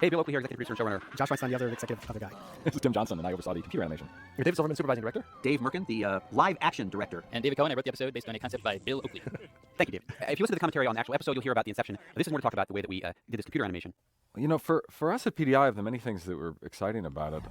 Hey, Bill Oakley here, executive producer and showrunner. Josh Weinstein, the other executive other guy. This is Tim Johnson, and I oversaw the computer animation. You're David Silverman, supervising director. Dave Merkin, the live-action director. And David Cohen, I wrote the episode based on a concept by Bill Oakley. Thank you, Dave. If you listen to the commentary on the actual episode, you'll hear about the inception. This is more to talk about the way that we did this computer animation. You know, for us at PDI, of the many things that were exciting about it,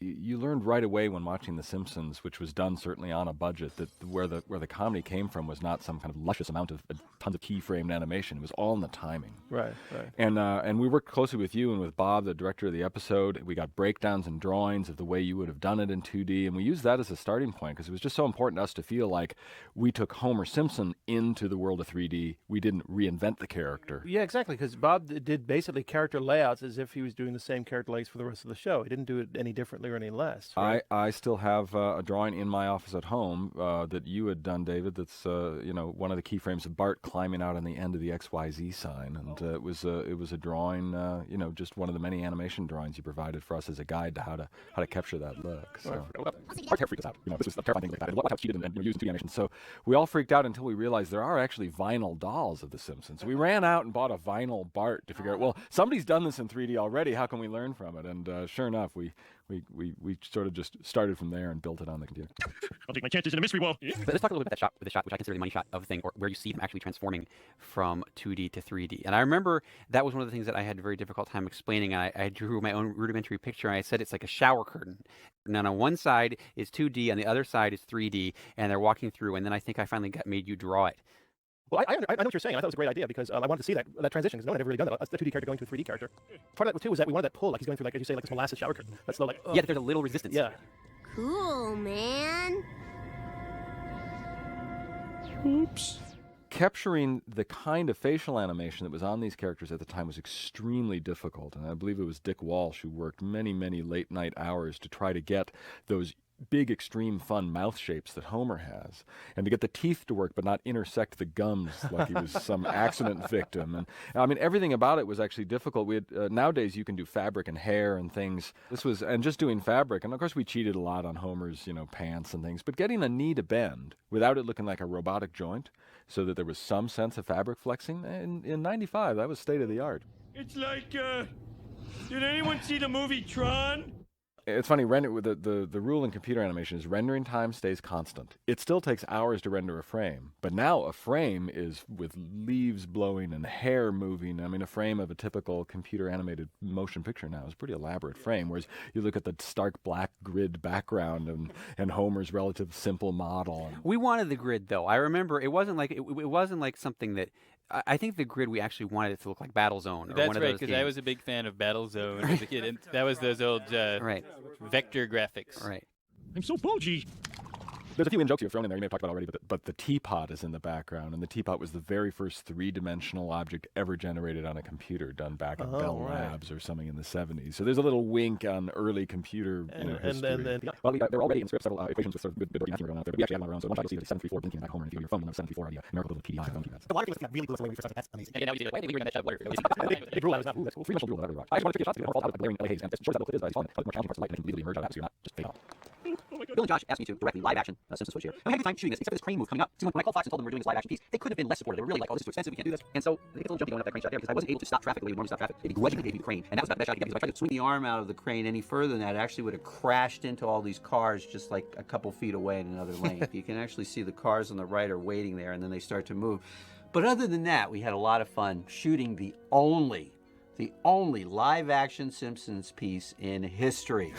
you learned right away when watching The Simpsons, which was done certainly on a budget, that where the comedy came from was not some kind of luscious amount of tons of keyframed animation. It was all in the timing. Right. And we worked closely with you and with Bob, the director of the episode. We got breakdowns and drawings of the way you would have done it in 2D, and we used that as a starting point because it was just so important to us to feel like we took Homer Simpson into the world of 3D. We didn't reinvent the character. Yeah, exactly, because Bob did basically character layouts as if he was doing the same character layouts for the rest of the show. He didn't do it any differently or any less. Right? I still have a drawing in my office at home that you had done, David. That's one of the keyframes of Bart climbing out on the end of the XYZ sign, and it was a drawing, just one of the many animation drawings you provided for us as a guide to how to capture that look. So our hair freaked us out. This was a terrifying thing like that. What how it's cheated and used in 2D animation. So we all freaked out until we realized there are actually vinyl dolls of The Simpsons. We ran out and bought a vinyl Bart to figure out, well, somebody's done this in 3D already. How can we learn from it? And sure enough, we sort of just started from there and built it on the computer. I'll take my chances in a mystery wall. But let's talk a little bit about that shot, with the shot, which I consider the money shot of the thing, or where you see them actually transforming from 2D to 3D. And I remember that was one of the things that I had a very difficult time explaining. I drew my own rudimentary picture, and I said it's like a shower curtain. And on one side is 2D, on the other side is 3D, and they're walking through, and then I think I finally made you draw it. Well, I know what you're saying. I thought it was a great idea because I wanted to see that transition because no one had ever really done that. A 2D character going to a 3D character. Part of that too was that we wanted that pull, like he's going through, like as you say, like this molasses shower curtain. That's slow, like Yeah, there's a little resistance. Yeah. Cool, man. Oops. Capturing the kind of facial animation that was on these characters at the time was extremely difficult, and I believe it was Dick Walsh who worked many, many late night hours to try to get those big, extreme, fun mouth shapes that Homer has, and to get the teeth to work but not intersect the gums like he was some accident victim. And I mean, everything about it was actually difficult. We had nowadays you can do fabric and hair and things. And just doing fabric, and of course we cheated a lot on Homer's pants and things, but getting a knee to bend without it looking like a robotic joint, so that there was some sense of fabric flexing. In '95, that was state of the art. It's like, did anyone see the movie Tron? It's funny, the rule in computer animation is rendering time stays constant. It still takes hours to render a frame, but now a frame is with leaves blowing and hair moving. I mean, a frame of a typical computer animated motion picture now is a pretty elaborate frame, whereas you look at the stark black grid background and Homer's relative simple model. We wanted the grid, though. I remember it wasn't like something that. I think the grid, we actually wanted it to look like Battlezone. That's right, because I was a big fan of Battlezone as a kid, and that was those old vector graphics. Right. I'm so bulgy. There's a few in-jokes you've thrown in there you may have talked about already, but the teapot is in the background, and the teapot was the very first three-dimensional object ever generated on a computer, done back at Bell Labs or something in the 70s. So there's a little wink on early computer history. Well, they're already in script, several equations with sort of good working going on there. But we actually have one around, so one shot you'll see the 734 blinking back Homer, and if you go to your phone, the 734 idea, miracle little PDI phone keypads. The water thing was really cool. That's the way we first started. That's amazing. And now we see, why did we hear that shot of water? Big rule out is not, that's cool. Three-dimensional rule of every rock. I just wanted to figure shots to fall out of the glaring LA haze, and as short as that look is, but it's falling. It's more challenging parts of light, and it can legally emerge out of atmosphere, not just fade off. Bill and Josh asked me to direct the live-action Simpsons switch here. And we had a good time shooting this, except for this crane move coming up. So when I called Fox and told them we were doing this live-action piece, they couldn't have been less supportive. They were really like, oh, this is too expensive, we can't do this. And so it gets a little jumpy going up that crane shot there because I wasn't able to stop traffic the way we normally stop traffic. It begrudgingly gave me the crane. And that was about the best shot I could get because if I tried to swing The arm out of the crane any further than that actually would have crashed into all these cars just like a couple feet away in another lane. You can actually see the cars on the right are waiting there, and then they start to move. But other than that, we had a lot of fun shooting the only live-action Simpsons piece in history.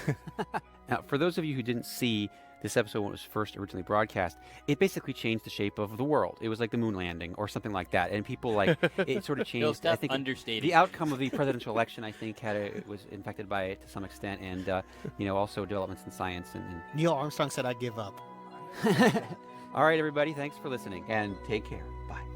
Now, for those of you who didn't see this episode when it was first originally broadcast, it basically changed the shape of the world. It was like the moon landing or something like that. And people it sort of changed. I think understating. The outcome of the presidential election, I think, was infected by it to some extent. And, also developments in science. And Neil Armstrong said I'd give up. All right, everybody. Thanks for listening. And take care. Bye.